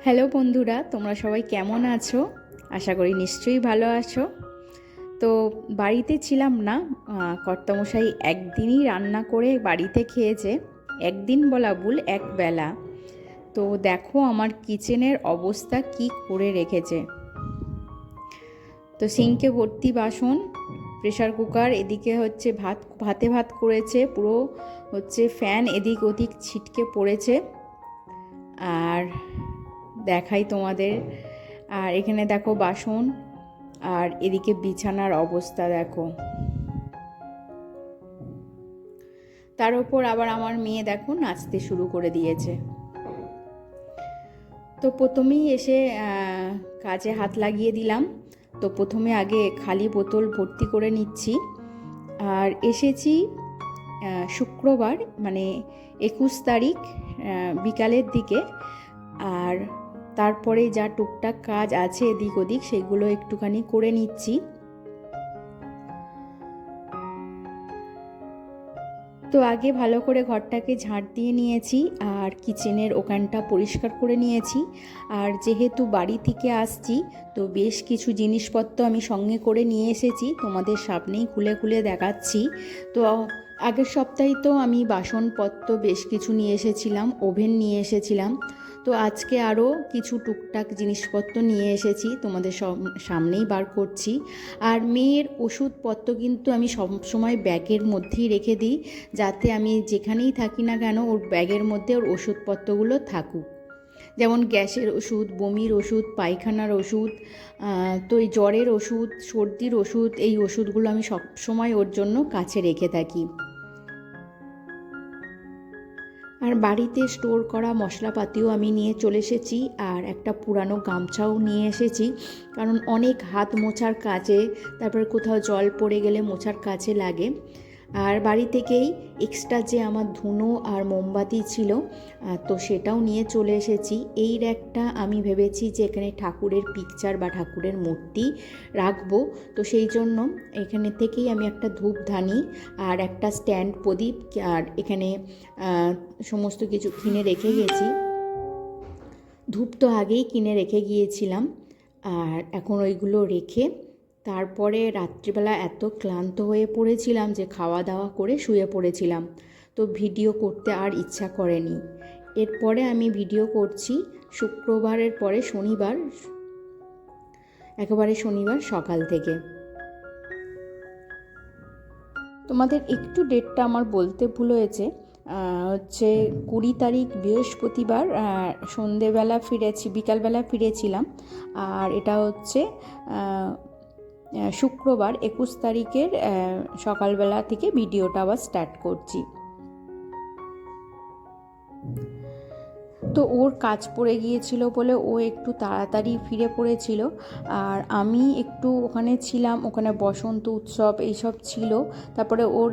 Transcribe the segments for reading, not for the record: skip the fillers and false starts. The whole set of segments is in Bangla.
হ্যালো বন্ধুরা, তোমরা সবাই কেমন আছো? আশা করি নিশ্চয়ই ভালো আছো। তো বাড়িতে ছিলাম না, কর্তামশাই একদিনই রান্না করে বাড়িতে খেয়েছে। একদিন বলা ভুল, এক বেলা। তো দেখো আমার কিচেনের অবস্থা কি করে রেখেছে। তো সিঙ্কে ভর্তি বাসন, প্রেসার কুকার, এদিকে হচ্ছে ভাতে ভাত করেছে, পুরো হচ্ছে ফ্যান এদিক ওদিক ছিটকে পড়েছে। আর দেখাই তোমাদের, আর এখানে দেখো বাসন, আর এদিকে বিছানার অবস্থা দেখো। তার উপর আবার আমার মেয়ে দেখো নাচতে শুরু করে দিয়েছে। তো প্রথমেই এসে কাজে হাত লাগিয়ে দিলাম। তো প্রথমে আগে খালি বোতল ভর্তি করে নিচ্ছি। আর এসেছি শুক্রবার, মানে 21 তারিখ বিকালের দিকে। আর তারপরে যা টুকটাক কাজ আছে এদিক ওদিক সেগুলো একটুখানি করে নিচ্ছি। তো আগে ভালো করে ঘরটাকে ঝাঁট দিয়ে নিয়েছি, আর কিচেনের ওখানটা পরিষ্কার করে নিয়েছি। আর যেহেতু বাড়ি থেকে আসছি, তো বেশ কিছু জিনিসপত্র আমি সঙ্গে করে নিয়ে এসেছি, তোমাদের সামনেই খুলে খুলে দেখাচ্ছি। তো আগের সপ্তাহে তো আমি বাসনপত্র বেশ কিছু নিয়ে এসেছিলাম, ওভেন নিয়ে এসেছিলাম। তো আজকে আরও কিছু টুকটাক জিনিসপত্র নিয়ে এসেছি, তোমাদের সামনেই বার করছি। আর মেয়ের ওষুধপত্র কিন্তু আমি সবসময় ব্যাগের মধ্যেই রেখে দিই, যাতে আমি যেখানেই থাকি না কেন ওর ব্যাগের মধ্যে ওর ওষুধপত্রগুলো থাকুক। যেমন গ্যাসের ওষুধ, বমির ওষুধ, পায়খানার ওষুধ, তো এই জ্বরের ওষুধ, সর্দির ওষুধ, এই ওষুধগুলো আমি সবসময় ওর জন্য কাছে রেখে থাকি। আর বাড়িতে স্টোর করা মশলাপাতিও আমি নিয়ে চলে এসেছি, আর একটা পুরানো গামছাও নিয়ে এসেছি, কারণ অনেক হাত মোছার কাজে, তারপর কোথাও জল পড়ে গেলে মোছার কাজে লাগে। আর বাড়ি থেকেই এক্সট্রা যে আমার ধুনো আর মোমবাতি ছিল, তো সেটাও নিয়ে চলে এসেছি। এই র্যাকটা আমি ভেবেছি যে এখানে ঠাকুরের পিকচার বা ঠাকুরের মূর্তি রাখবো, তো সেই জন্য এখানে থেকেই আমি একটা ধূপধানি আর একটা স্ট্যান্ড প্রদীপ আর এখানে সমস্ত কিছু কিনে রেখে গেছি। ধূপ তো আগেই কিনে রেখে গিয়েছিলাম, আর এখন ওইগুলো রেখে তারপরে রাত্রিবেলা এত ক্লান্ত হয়ে পড়েছিলাম যে খাওয়া দাওয়া করে শুয়ে পড়েছিলাম, তো ভিডিও করতে আর ইচ্ছা করেনি। এরপরে আমি ভিডিও করছি শুক্রবারের পরে শনিবার, একেবারে শনিবার সকাল থেকে। তোমাদের একটু ডেটটা আমার বলতে ভুল হয়েছে, হচ্ছে 20 তারিখ বৃহস্পতিবার সন্ধেবেলা ফিরেছি, বিকালবেলা ফিরেছিলাম। আর এটা হচ্ছে শুক্রবার 21 তারিখের সকালবেলা থেকে ভিডিওটা আবার স্টার্ট করছি। তো ওর কাজ পড়ে গিয়েছিল বলে ও একটু তাড়াতাড়ি ফিরে পড়েছিল, আর আমি একটু ওখানে ছিলাম, ওখানে বসন্ত উৎসব এইসব ছিল। তারপরে ওর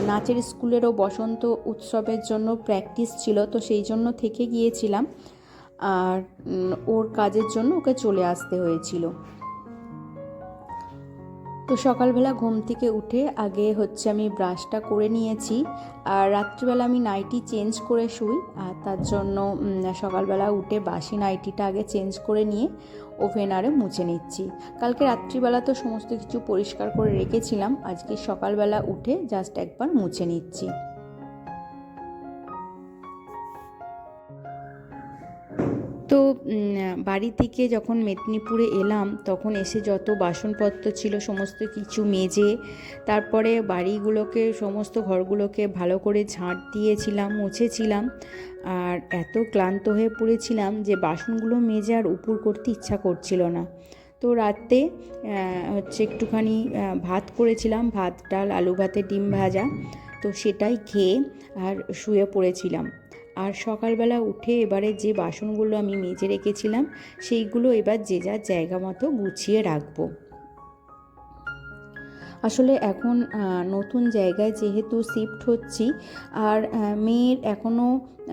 নাচের স্কুলেরও বসন্ত উৎসবের জন্য প্র্যাকটিস ছিল, তো সেই জন্য থেকে গিয়েছিলাম। আর ওর কাজের জন্য ওকে চলে আসতে হয়েছিল। তো সকালবেলা ঘুম থেকে উঠে আগে হচ্ছে আমি ব্রাশটা করে নিয়েছি, আর রাত্রিবেলা আমি নাইটি চেঞ্জ করে শুই, আর তার জন্য সকালবেলা উঠে বাসি নাইটিটা আগে চেঞ্জ করে নিয়ে ওভেনারে মুছে নিচ্ছি। কালকে রাত্রিবেলা তো সমস্ত কিছু পরিষ্কার করে রেখেছিলাম, আজকে সকালবেলা উঠে জাস্ট একবার মুছে নিচ্ছি। তো বাড়ি থেকে যখন মেদিনীপুরে এলাম, তখন এসে যত বাসনপত্র ছিল সমস্ত কিছু মেজে, তারপরে বাড়িগুলোকে, সমস্ত ঘরগুলোকে ভালো করে ঝাঁট দিয়েছিলাম, মুছেছিলাম। আর এত ক্লান্ত হয়ে পড়েছিলাম যে বাসনগুলো মেজে আর উপর করতে ইচ্ছা করছিল না। তো রাতে হচ্ছে একটুখানি ভাত করেছিলাম, ভাত ডাল আলু ভাতে ডিম ভাজা, তো সেটাই খেয়ে আর শুয়ে পড়েছিলাম। আর সকালবেলা উঠে এবারে যে বাসনগুলো আমি মেজে রেখেছিলাম সেইগুলো এবার যে যার জায়গা মতো গুছিয়ে রাখবো। আসলে এখন নতুন জায়গায় যেহেতু শিফট হচ্ছি, আর মেয়ের এখনও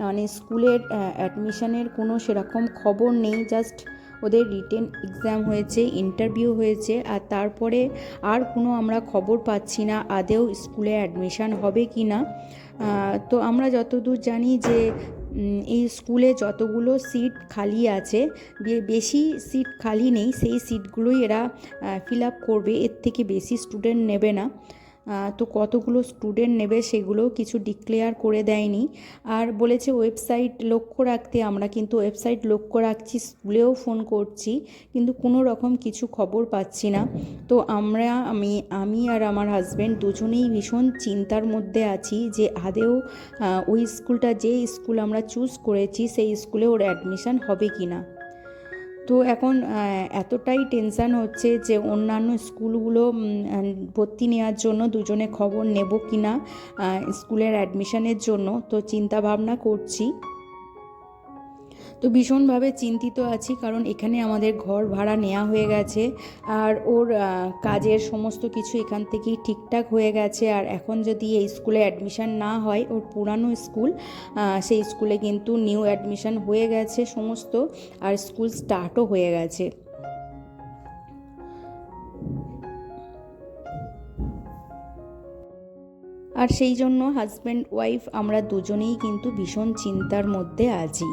মানে স্কুলের অ্যাডমিশনের কোনো সেরকম খবর নেই, জাস্ট ওদের রিটেন এক্সাম হয়েছে, ইন্টারভিউ হয়েছে, আর তারপরে আর কোনো আমরা খবর পাচ্ছি না আদেও স্কুলে অ্যাডমিশান হবে কি না। তো আমরা যতদূর জানি যে এই স্কুলে যতগুলো সিট খালি আছে, বেশি সিট খালি নেই, সেই সিটগুলোই এরা ফিল আপ করবে, এর থেকে বেশি স্টুডেন্ট নেবে না। তো কতগুলো স্টুডেন্ট নেবে সেগুলোও কিছু ডিক্লেয়ার করে দেয়নি। আর বলেছে ওয়েবসাইট লক্ষ্য রাখতে, আমরা কিন্তু ওয়েবসাইট লক্ষ্য রাখছি, স্কুলেও ফোন করছি, কিন্তু কোনো রকম কিছু খবর পাচ্ছি না। তো আমি আর আমার হাজব্যান্ড দুজনেই ভীষণ চিন্তার মধ্যে আছি যে আদেও ওই স্কুলটা, যে স্কুল আমরা চুজ করেছি সেই স্কুলে ওর অ্যাডমিশান হবে কি না। তো এখন এতটাই টেনশান হচ্ছে যে অন্যান্য স্কুলগুলো ভর্তি নেওয়ার জন্য দুজনে খবর নেব কি না স্কুলের অ্যাডমিশানের জন্য, তো চিন্তা ভাবনা করছি। তো ভীষণভাবে চিন্তিত আছি, কারণ এখানে আমাদের ঘর ভাড়া নেওয়া হয়ে গেছে, আর ওর কাজের সমস্ত কিছু এখান থেকেই ঠিকঠাক হয়ে গেছে। আর এখন যদি এই স্কুলে অ্যাডমিশান না হয়, ওর পুরানো স্কুল, সেই স্কুলে কিন্তু নিউ অ্যাডমিশান হয়ে গেছে সমস্ত, আর স্কুল স্টার্টও হয়ে গেছে। আর সেই জন্য হাজব্যান্ড ওয়াইফ আমরা দুজনেই কিন্তু ভীষণ চিন্তার মধ্যে আছি।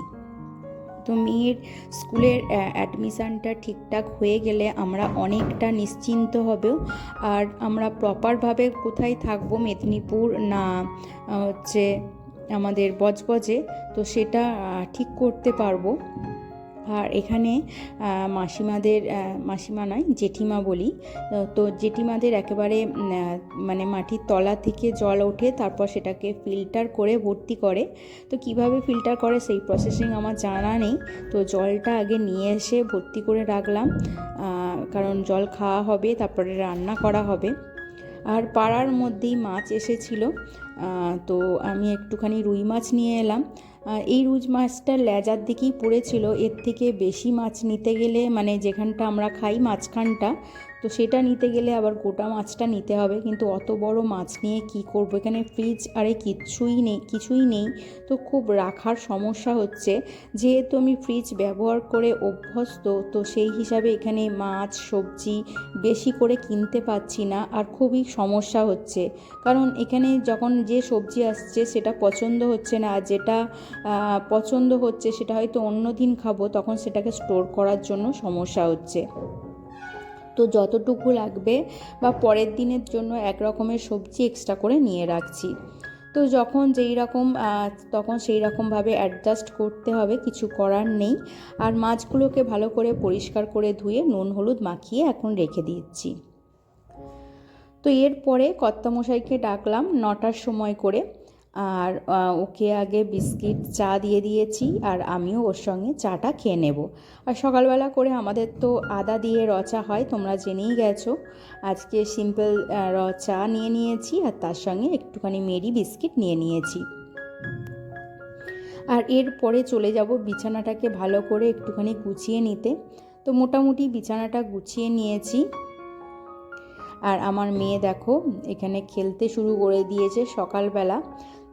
তো মেয়ের স্কুলের অ্যাডমিশানটা ঠিকঠাক হয়ে গেলে আমরা অনেকটা নিশ্চিন্ত হবেও, আর আমরা প্রপারভাবে কোথায় থাকবো, মেদিনীপুর না হচ্ছে আমাদের বজবজে, তো সেটা ঠিক করতে পারবো। আর এখানে মাসিমাদের, মাসিমা নয় জেঠিমা বলি, তো জেঠিমাদের একেবারে মানে মাটির তলা থেকে জল ওঠে, তারপর সেটাকে ফিল্টার করে ভর্তি করে। তো কিভাবে ফিল্টার করে সেই প্রসেসিং আমার জানা নেই। তো জলটা আগে নিয়ে এসে ভর্তি করে রাখলাম, কারণ জল খাওয়া হবে, তারপরে রান্না করা হবে। আর পাড়ার মধ্যেই মাছ এসেছিল, তো আমি একটুখানি রুই মাছ নিয়ে এলাম। এই রুই মাছটা লেজার দিকেই পড়েছিল, এর থেকে বেশি মাছ নিতে গেলে, মানে যেখানটা আমরা খাই মাঝখানটা, তো সেটা নিতে গেলে আবার গোটা মাছটা নিতে হবে, কিন্তু অত বড় মাছ নিয়ে কি করব, এখানে ফ্রিজ আরে কিছুই নেই, তো খুব রাখার সমস্যা হচ্ছে। যেহেতু আমি ফ্রিজ ব্যবহার করে অভ্যস্ত, তো সেই হিসাবে এখানে মাছ সবজি বেশি করে কিনতে পাচ্ছি না, আর খুবই সমস্যা হচ্ছে, কারণ এখানে যখন যে সবজি আসছে সেটা পছন্দ হচ্ছে না, আর যেটা পছন্দ হচ্ছে সেটা হয়তো অন্য দিন খাবো, তখন সেটাকে স্টোর করার জন্য সমস্যা হচ্ছে। তো যতটুকু লাগবে বা পরের দিনের জন্য এক রকমের সবজি এক্সট্রা করে নিয়ে রাখছি। তো যখন যেই রকম তখন সেই রকমভাবে অ্যাডজাস্ট করতে হবে, কিছু করার নেই। আর মাছগুলোকে ভালো করে পরিষ্কার করে ধুয়ে নুন হলুদ মাখিয়ে এখন রেখে দিচ্ছি। তো এরপরে কর্তামশাইকে ডাকলাম 9টার সময় করে, আর ওকে আগে বিস্কিট চা দিয়ে দিয়েছি, আর আমিও ওর সঙ্গে চাটা খেয়ে নেব। আর সকালবেলা করে আমাদের তো আদা দিয়ে র চা হয়, তোমরা জেনেই গেছো। আজকে সিম্পল র চা নিয়ে নিয়েছি, আর তার সঙ্গে একটুখানি মেরি বিস্কিট নিয়ে নিয়েছি। আর এরপরে চলে যাব বিছানাটাকে ভালো করে একটুখানি গুছিয়ে নিতে। তো মোটামুটি বিছানাটা গুছিয়ে নিয়েছি। আর আমার মেয়ে দেখো এখানে খেলতে শুরু করে দিয়েছে সকালবেলা।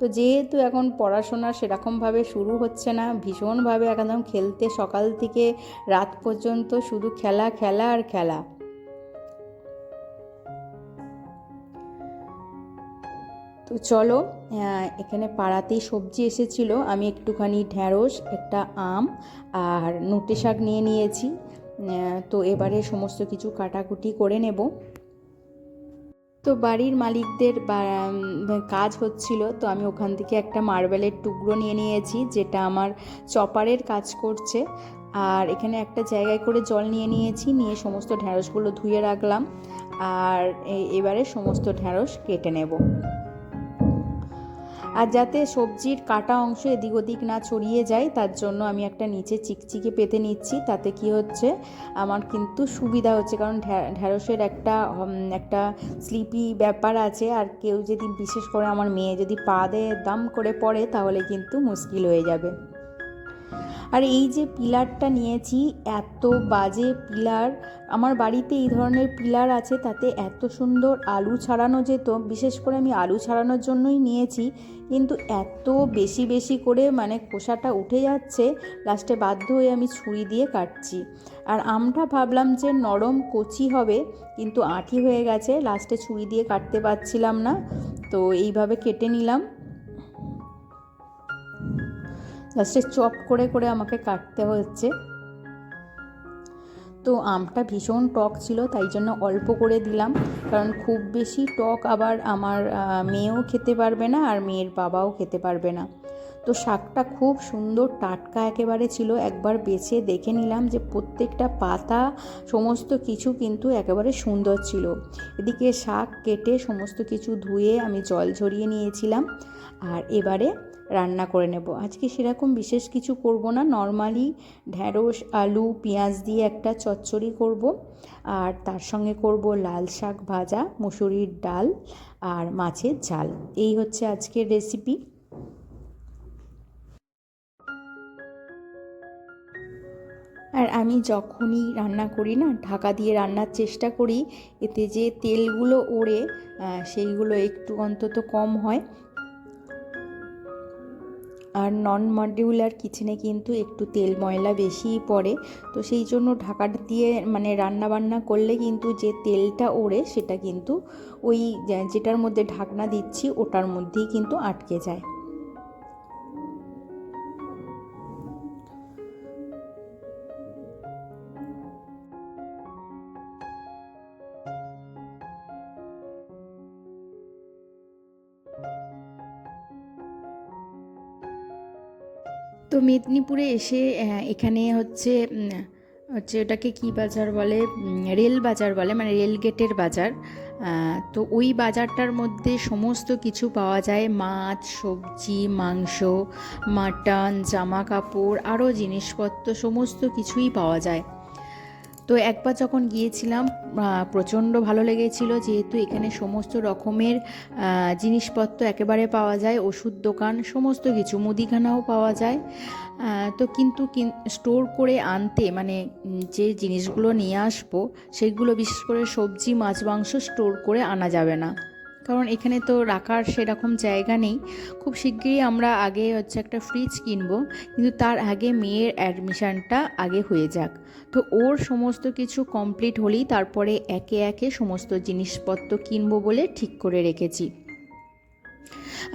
তো যেহেতু এখন পড়াশোনা সেরকমভাবে শুরু হচ্ছে না, ভীষণভাবে একদম খেলতে, সকাল থেকে রাত পর্যন্ত শুধু খেলা খেলা আর খেলা। তো চলো, এখানে পাড়াতেই সবজি এসেছিল, আমি একটুখানি ঢ্যাঁড়স, একটা আম আর নোটে শাক নিয়ে নিয়েছি। তো এবারে সমস্ত কিছু কাটাকুটি করে নেব। তো বাড়ির মালিকদের কাজ হচ্ছিল, তো আমি ওখান থেকে একটা মার্বেলের টুকরো নিয়ে নিয়েছি, যেটা আমার চপারের কাজ করছে। আর এখানে একটা জায়গায় করে জল নিয়ে নিয়েছি, নিয়ে সমস্ত ঢ্যাঁড়সগুলো ধুয়ে রাখলাম। আর এবারে সমস্ত ঢ্যাঁড়স কেটে নেব। আর যাতে সবজির কাটা অংশ এদিক ওদিক না ছড়িয়ে যায়, তার জন্য আমি একটা নিচে চিকচিকে পেতে নিচ্ছি। তাতে কি হচ্ছে, আমার কিন্তু সুবিধা হচ্ছে, কারণ ঢ্যাঁড়সের একটা স্লিপি ব্যাপার আছে, আর কেউ যদি, বিশেষ করে আমার মেয়ে যদি পা দিয়ে দাম করে পড়ে, তাহলে কিন্তু মুশকিল হয়ে যাবে। আর এই যে পিলারটা নিয়েছি, এত বাজে পিলার, আমার বাড়িতে এই ধরনের পিলার আছে, তাতে এত সুন্দর আলু ছাড়ানো যেত, বিশেষ করে আমি আলু ছাড়ানোর জন্যই নিয়েছি, কিন্তু এত বেশি বেশি করে মানে খোসাটা উঠে যাচ্ছে, লাস্টে বাধ্য হয়ে আমি ছুরি দিয়ে কাটছি। আর আমটা ভাবলাম যে নরম কচি হবে, কিন্তু আঁটি হয়ে গেছে, লাস্টে ছুরি দিয়ে কাটতে পারছিলাম না, তো এইভাবে কেটে নিলাম। লাস্টে চপ করে করে আমাকে কাটতে হচ্ছে। তো আমটা ভীষণ টক ছিল, তাই জন্য অল্প করে দিলাম, কারণ খুব বেশি টক আবার আমার মেয়েও খেতে পারবে না আর মেয়ের বাবাও খেতে পারবে না। তো শাকটা খুব সুন্দর টাটকা একেবারে ছিল, একবার বেছে দেখে নিলাম যে প্রত্যেকটা পাতা সমস্ত কিছু কিন্তু একেবারে সুন্দর ছিল। এদিকে শাক কেটে সমস্ত কিছু ধুয়ে আমি জল ঝরিয়ে নিয়েছিলাম, আর এবারে রান্না করে নেব। আজকে সেরকম বিশেষ কিছু করব না, নর্মালি ঢ্যাঁড়স আলু পেঁয়াজ দিয়ে একটা চচ্চড়ি করব, আর তার সঙ্গে করব লাল শাক ভাজা, মুসুরির ডাল আর মাছের ঝাল। এই হচ্ছে আজকের রেসিপি। আর আমি যখনই রান্না করি না, ঢাকা দিয়ে রান্নার চেষ্টা করি, এতে যে তেলগুলো ওড়ে সেইগুলো একটু অন্তত কম হয়। আর নন মডিউলার কিচেনে কিন্তু একটু তেল ময়লা বেশিই পড়ে, তো সেই জন্য ঢাকা দিয়ে মানে রান্না বান্না করলে কিন্তু যে তেলটা ওড়ে সেটা কিন্তু ওই যেটার মধ্যে ঢাকনা দিচ্ছি ওটার মধ্যেই কিন্তু আটকে যায়। তো মেদিনীপুরে এসে এখানে হচ্ছে ওটাকে কী বাজার বলে, রেল বাজার বলে, মানে রেল গেটের বাজার। তো ওই বাজারটার মধ্যে সমস্ত কিছু পাওয়া যায়, মাছ, সবজি, মাংস, মাটন, জামা কাপড়, আরও জিনিসপত্র সমস্ত কিছুই পাওয়া যায়। তো একবার যখন গিয়েছিলাম প্রচণ্ড ভালো লেগেছিল, যেহেতু এখানে সমস্ত রকমের জিনিসপত্র একেবারে পাওয়া যায়, ওষুধ দোকান সমস্ত কিছু, মুদিখানাও পাওয়া যায়। তো কিন্তু স্টোর করে আনতে মানে যে জিনিসগুলো নিয়ে আসবো সেগুলো বিশেষ করে সবজি মাছ মাংস স্টোর করে আনা যাবে না, কারণ এখানে তো রাখার সেরকম জায়গা নেই। খুব শিগগিরই আমরা আগে হচ্ছে একটা ফ্রিজ কিনবো, কিন্তু তার আগে মেয়ের অ্যাডমিশানটা আগে হয়ে যাক। তো ওর সমস্ত কিছু কমপ্লিট হলেই তারপরে একে একে সমস্ত জিনিসপত্র কিনবো বলে ঠিক করে রেখেছি।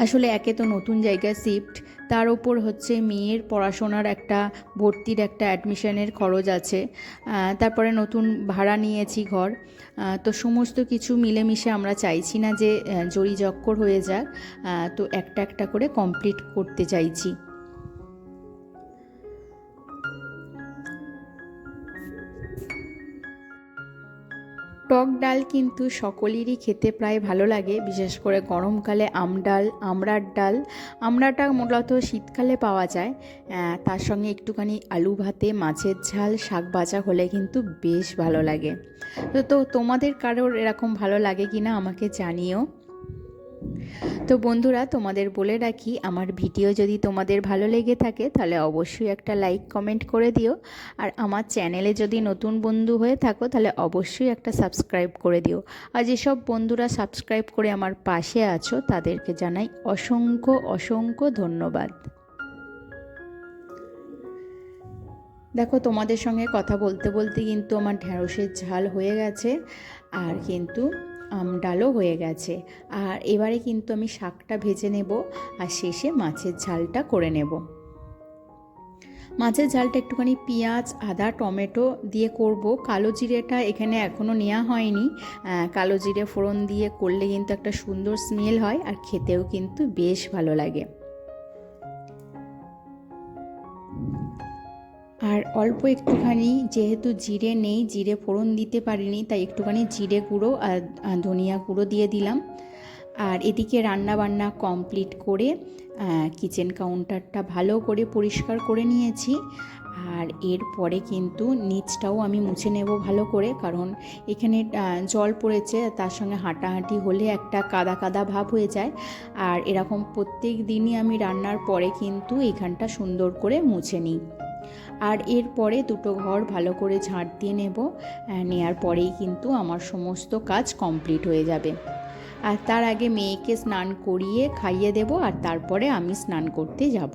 আসলে একে তো নতুন জায়গায় শিফট, তার ওপর হচ্ছে মেয়ের পড়াশোনার একটা ভর্তির একটা অ্যাডমিশনের খরচ আছে, তারপরে নতুন ভাড়া নিয়েছি ঘর। তো সমস্ত কিছু মিলেমিশে আমরা চাইছি না যে জড়িজক্কর হয়ে যাক, তো একটা একটা করে কমপ্লিট করতে চাইছি। টক ডাল কিন্তু সকলেরই খেতে প্রায় ভালো লাগে, বিশেষ করে গরমকালে আমড়ার ডাল। আমড়াটা মূলত শীতকালে পাওয়া যায়, তার সঙ্গে একটুখানি আলু ভাতে মাছের ঝাল শাক ভাজা হলে কিন্তু বেশ ভালো লাগে। তো তোমাদের কারোর এরকম ভালো লাগে কি না আমাকে জানিও। তো বন্ধুরা, তোমাদের বলে রাখি, আমার ভিডিও যদি তোমাদের ভালো লেগে থাকে তাহলে অবশ্যই একটা লাইক কমেন্ট করে দিও, আর আমার চ্যানেলে যদি নতুন বন্ধু হয়ে থাকো তাহলে অবশ্যই একটা সাবস্ক্রাইব করে দিও। আর যেসব বন্ধুরা সাবস্ক্রাইব করে আমার পাশে আছো তাদেরকে জানাই অসংখ্য অসংখ্য ধন্যবাদ। দেখো, তোমাদের সঙ্গে কথা বলতে বলতে কিন্তু আমার ঢ্যাঁড়সের ঝাল হয়ে গেছে, আর কিন্তু ডালও হয়ে গেছে। আর এবারে কিন্তু আমি শাকটা ভেজে নেব, আর শেষে মাছের ঝালটা করে নেব। মাছের ঝালটা একটুখানি পেঁয়াজ আদা টমেটো দিয়ে করব। কালো জিরেটা এখানে এখনও নেওয়া হয়নি, কালো জিরে ফোড়ন দিয়ে করলে কিন্তু একটা সুন্দর স্মেল হয়, আর খেতেও কিন্তু বেশ ভালো লাগে। আর অল্প একটুখানি, যেহেতু জিরে নেই, জিরে ফোড়ন দিতে পারিনি, তাই একটুখানি জিরে গুঁড়ো আর ধনিয়া গুঁড়ো দিয়ে দিলাম। আর এদিকে রান্না বান্না কমপ্লিট করে কিচেন কাউন্টারটা ভালো করে পরিষ্কার করে নিয়েছি। আর এরপরে কিন্তু নিচটাও আমি মুছে নেব ভালো করে, কারণ এখানে জল পড়েছে, তার সঙ্গে হাঁটাহাঁটি হলে একটা কাদা কাদা ভাব হয়ে যায়। আর এরকম প্রত্যেক দিনই আমি রান্নার পরে কিন্তু এখানটা সুন্দর করে মুছে নিই। আর এরপরে দুটো ঘর ভালো করে ঝাঁট দিয়ে নেওয়ার পরেই কিন্তু আমার সমস্ত কাজ কমপ্লিট হয়ে যাবে। আর তার আগে মেয়েকে স্নান করিয়ে খাইয়ে দেব, আর তারপরে আমি স্নান করতে যাব।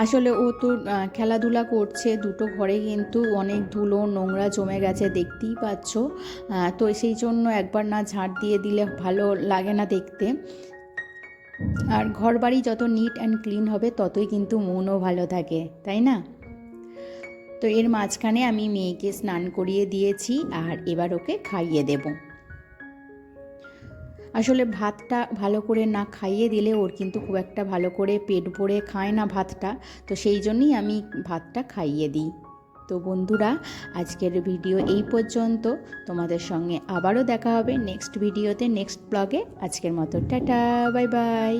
আসলে ও তো খেলাধুলা করছে, দুটো ঘরে কিন্তু অনেক ধুলো নোংরা জমে গেছে, দেখতেই পাচ্ছ। তো সেই জন্য একবার না ঝাঁট দিয়ে দিলে ভালো লাগে না দেখতে। আর ঘর বাড়ি যত নিট অ্যান্ড ক্লিন হবে ততই কিন্তু মনও ভালো থাকে, তাই না? তো এর মাঝখানে আমি মেয়েকে স্নান করিয়ে দিয়েছি আর এবার ওকে খাইয়ে দেব। আসলে ভাতটা ভালো করে না খাইয়ে দিলে ওর কিন্তু খুব একটা ভালো করে পেট ভরে খায় না ভাতটা, তো সেই জন্যই আমি ভাতটা খাইয়ে দিই। তো বন্ধুরা, আজকের ভিডিও এই পর্যন্ত। তোমাদের সঙ্গে আবারও দেখা হবে নেক্সট ভিডিওতে, নেক্সট ব্লগে। আজকের মতো টাটা, বাই বাই।